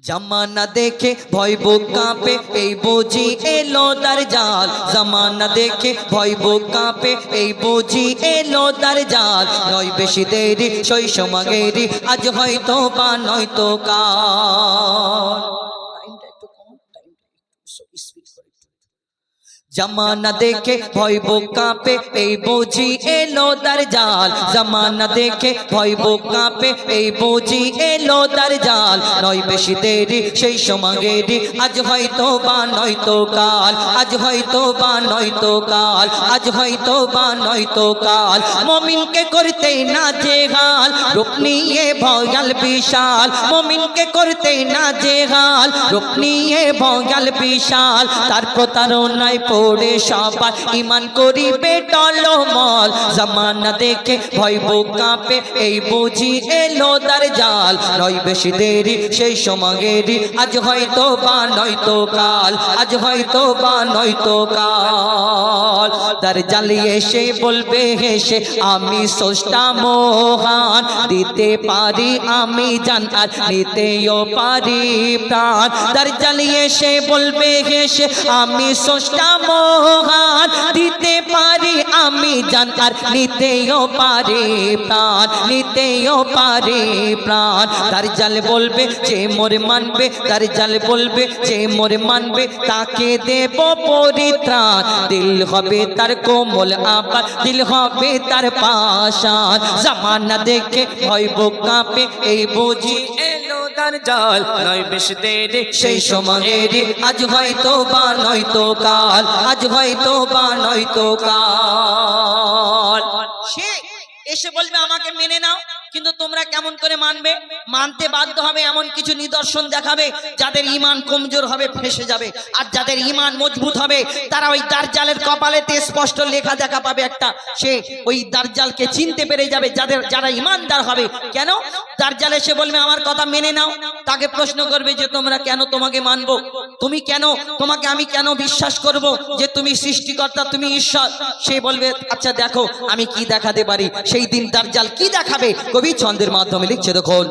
জামানা দেখে ভয় বুক কাঁপে, এই বুঝি এলো দাজ্জাল। জামানা দেখে ভয় বুক কাঁপে, এই বুঝি এলো দাজ্জাল। নয় বেশি দেরি সই সমাগেরি, আজ হয়তো বা নয়তো কাল। জামানা দেখে ভয় বুক কাঁপে, এই বুঝি এলো দাজ্জাল। জামানা দেখে ভয় বুক কাঁপে, এই বুঝি এলো দাজ্জাল। নয় বেশি দেরি সেই সমাগেরি, আজ হয়তো বা নয়তো কাল। আজ হয়তো বা নয়তো কাল। আজ হয়তো বা নয়তো কাল। মুমিনকে করতে না জেহাল, রূপ নিয়ে ভয়াল বিশাল। মুমিনকে করতে না জেহাল, রূপ নিয়ে ভয়াল বিশাল। তার প্রতারণায় পড়ে সবাই ঈমান করিবে টলমল। জামানা দেখে ভয় বুক কাঁপে, এই বুঝি এলো দাজ্জাল। নয় বেশি দেরি সেই সমাগেরি, আজ হয়তো বা নয়তো কাল। আজ হয়তো বা নয়তো কাল। দাজ্জাল এসে বলবে হেসে, আমি স্রষ্টা মহান, দিতে পারি আমি জান আর নিতেও পারি প্রাণ। দাজ্জাল এসে বলবে হেসে, আমি স্রষ্টা মহান, দিতে পারি আমি জান আর নিতেও পারি প্রাণ। নিতেও পারি প্রাণ। দাজ্জাল বলবে যে মোরে মানবে, দাজ্জাল বলবে যে মোরে মানবে, তাকে দেব পরিত্রাণ। দিল হবে তার কোমল আবার, দিল হবে তার পাষাণ। জামানা দেখে ভয় বুক কাঁপে, এই বুঝি এলো দাজ্জাল। নয় বেশি দেরি সেই সমাগেরি, আজ হয়তো বা নয়তো কাল। আজ হয়তো বা নয়তো কাল। সে এসে বলবে আমাকে মেনে নাও, কিন্তু তোমরা কেমন করে মানবে? মানতে বাধ্য হবে এমন কিছু নিদর্শন দেখাবে, যাদের ঈমান কমজোর হবে ফেসে যাবে। আর যাদের ঈমান মজবুত হবে, তারা ওই দাজ্জালের কপালেতে স্পষ্ট লেখা দেখা পাবে একটা, সে ওই দাজ্জালকে চিনতে পেরে যাবে। যারা ঈমানদার হবে। কেন? দাজ্জাল এসে বলবে আমার কথা মেনে নাও। তাকে প্রশ্ন করবে যে তোমরা কেন তোমাকে মানবো, তুমি কেন, তোমাকে আমি কেন বিশ্বাস করব যে তুমি সৃষ্টিকর্তা, তুমি ঈশ্বর। সে বলবে আচ্ছা দেখো আমি কি দেখাতে পারি। সেই দিন দাজ্জাল কি দেখাবে কবি ছন্দের মাধ্যমে লিখছে দেখুন।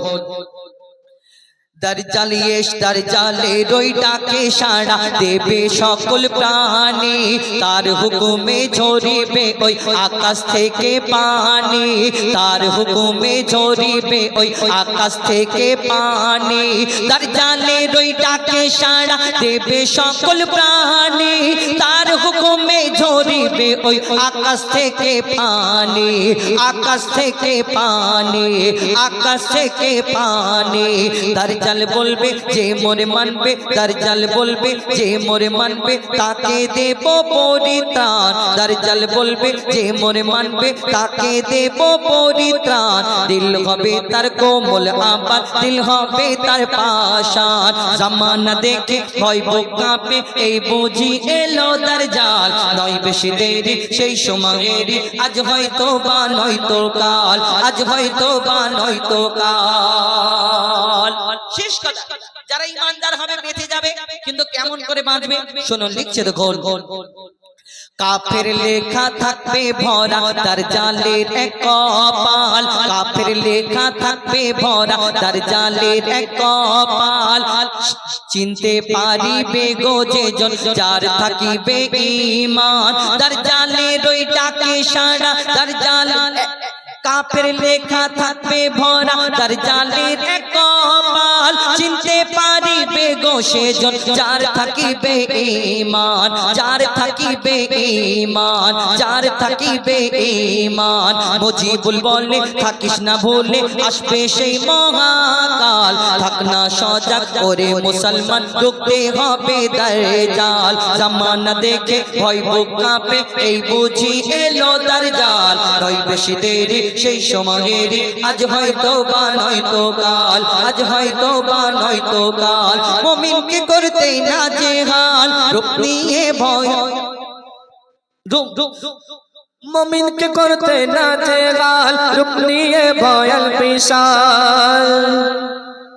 দাজ্জালের ওই ডাকে সাড়া দেবে সকল প্রাণী, তার হুকুমে ঝরিবে ওই আকাশ থেকে পানি। তার হুকুমে ঝরিবে ওই আকাশ থেকে পানি। দাজ্জালের ওই ডাকে সাড়া দেবে সকল প্রাণী, তার হুকুমে ঝরিবে ওই আকাশ থেকে পানি। আকাশ থেকে পানি। আকাশ থেকে পানি। দাজ্জাল বলবে যে মোরে মানবে, দাজ্জাল বলবে যে মোরে মানবে, তাকে দেব পরিত্রাণ। দাজ্জাল বলবে যে মোরে মানবে, তাকে দেব পরিত্রাণ। দিল হবে তার কোমল আবার, দিল হবে তার পাষাণ। জামানা দেখে ভয় বুক কাঁপে, এই বুঝি এলো দাজ্জাল। নয় বেশি দেরি সেই সমাগেরি, আজ হয়তো বা নয়তো কাল। আজ হয়তো বা নয়তো কাল। শেষ কথা, যারা ঈমানদার হবে বেঁচে যাবে, কিন্তু কেমন করে বাঁচবে শুনুন, লিখছে দেখুন। কাফের লেখা থাকবে ভরা দাজ্জালের এক কপাল। কাফের লেখা থাকবে ভরা দাজ্জালের এক কপাল। চিনতে পারিবে গো যে জন যার থাকিবে ঈমান। দাজ্জালের ওই ডাকে সাড়া, দাজ্জাল কাফের লেখা থাকবে ভরা দাজ্জালের এক কপাল। চিনতে পারিবে গো সে জন যার থাকিবে ঈমান। যার থাকিবে ঈমান। যার থাকিবে ঈমান। মুজিবুল বলে থাকিস না ভুলে, আসবে সেই মহাকাল। থাক না সজাগ ওরে মুসলমান, রুখতে হবে দাজ্জাল। জামানা দেখে ভয় বুক কাঁপে, এই বুঝি এলো দাজ্জাল। নয় বেশি দেরি সেই সমাগেরি, আজ হয়তো বা নয়তো কাল। আজ হয়তো বা নয়তো কাল। মুমিনকে করতে না জেহাল, রূপ নিয়ে ভয়, মুমিনকে করতে না জেহাল, রূপ নিয়ে ভয়াল বিশাল।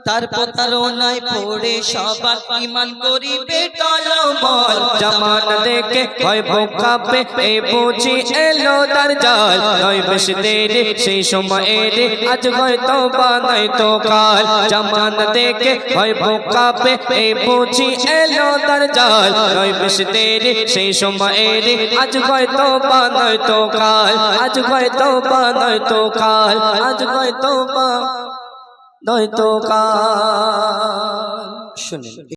তার প্রতারণায় পড়ে সবার ঈমান করিবে টলমল। জামানা দেখে ভয় কাঁপে এই বুঝি এলো দাজ্জাল নয় বেশি দেরি সেই সময়ে রে আজ হয়তো বা নয়তো কাল জামানা দেখে ভয় কাঁপে এই বুঝি এলো দাজ্জাল নয় বেশি দেরি সেই সময়ে রে আজ হয়তো বা নয়তো কাল আজ হয়তো বা নয়তো কাল আজ হয়তো বা নয়তো কাল। শুনুন।